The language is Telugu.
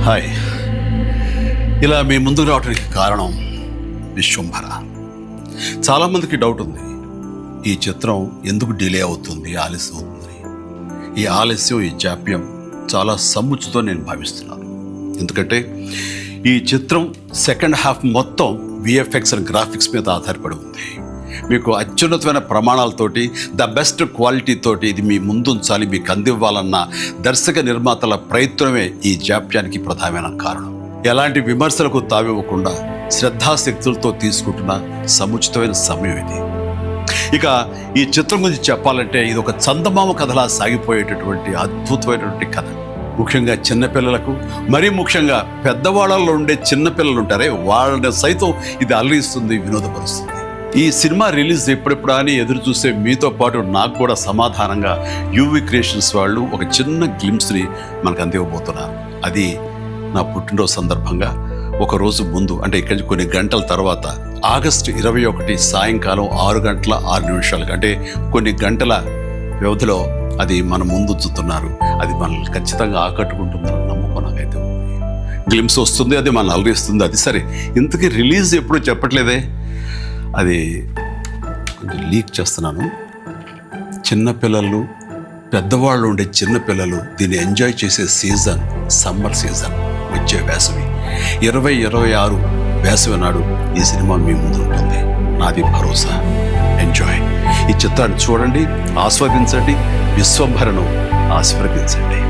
హాయ్. ఇలా మీ ముందుకు రావడానికి కారణం విశ్వంభర. చాలామందికి డౌట్ ఉంది, ఈ చిత్రం ఎందుకు డిలే అవుతుంది, ఆలస్యం అవుతుంది. ఈ ఆలస్యం, ఈ జాప్యం చాలా సముచితం నేను భావిస్తున్నాను. ఎందుకంటే ఈ చిత్రం సెకండ్ హాఫ్ మొత్తం విఎఫ్ఎక్స్ అండ్ గ్రాఫిక్స్ మీద ఆధారపడి ఉంది. మీకు అత్యున్నతమైన ప్రమాణాలతోటి, ద బెస్ట్ క్వాలిటీతోటి ఇది మీ ముందుంచాలి, మీకు అందివ్వాలన్న దర్శక నిర్మాతల ప్రయత్నమే ఈ జాప్యానికి ప్రధానమైన కారణం. ఎలాంటి విమర్శలకు తావివ్వకుండా శ్రద్ధాశక్తులతో తీసుకుంటున్న సముచితమైన సమయం ఇది. ఇక ఈ చిత్రం గురించి చెప్పాలంటే ఇది ఒక చందమామ కథలా సాగిపోయేటటువంటి అద్భుతమైనటువంటి కథ. ముఖ్యంగా చిన్నపిల్లలకు, మరీ ముఖ్యంగా పెద్దవాళ్ళలో ఉండే చిన్నపిల్లలు ఉంటారే, వాళ్ళని సైతం ఇది అలరిస్తుంది, వినోదపరుస్తుంది. ఈ సినిమా రిలీజ్ ఎప్పుడెప్పుడా అని ఎదురు చూసే మీతో పాటు నాకు కూడా సమాధానంగా యూవి క్రియేషన్స్ వాళ్ళు ఒక చిన్న గ్లిమ్స్ని మనకు అందివ్వబోతున్నారు. అది నా పుట్టినరోజు సందర్భంగా ఒక రోజు ముందు, అంటే ఇక్కడి కొన్ని గంటల తర్వాత, ఆగస్టు 21 సాయంకాలం 6:06 అంటే కొన్ని గంటల వ్యవధిలో అది మన ముందు ఉంచుతున్నారు. అది మనల్ని ఖచ్చితంగా ఆకట్టుకుంటుందని నమ్మకం నాకైతే ఉంది. గ్లిమ్స్ వస్తుంది, అది మనల్ని అలరిస్తుంది. అది సరే, ఇంతకీ రిలీజ్ ఎప్పుడు చెప్పట్లేదే, అది కొంచెం లీక్ చేస్తున్నాను. చిన్నపిల్లలు, పెద్దవాళ్ళు ఉండే చిన్నపిల్లలు దీన్ని ఎంజాయ్ చేసే సీజన్ సమ్మర్ సీజన్, వచ్చే వేసవి 2026 వేసవి నాడు ఈ సినిమా మీ ముందు ఉంటుంది. నాది భరోసా. ఎంజాయ్. ఈ చిత్రాన్ని చూడండి, ఆస్వాదించండి, విశ్వంభరను ఆశీర్వదించండి.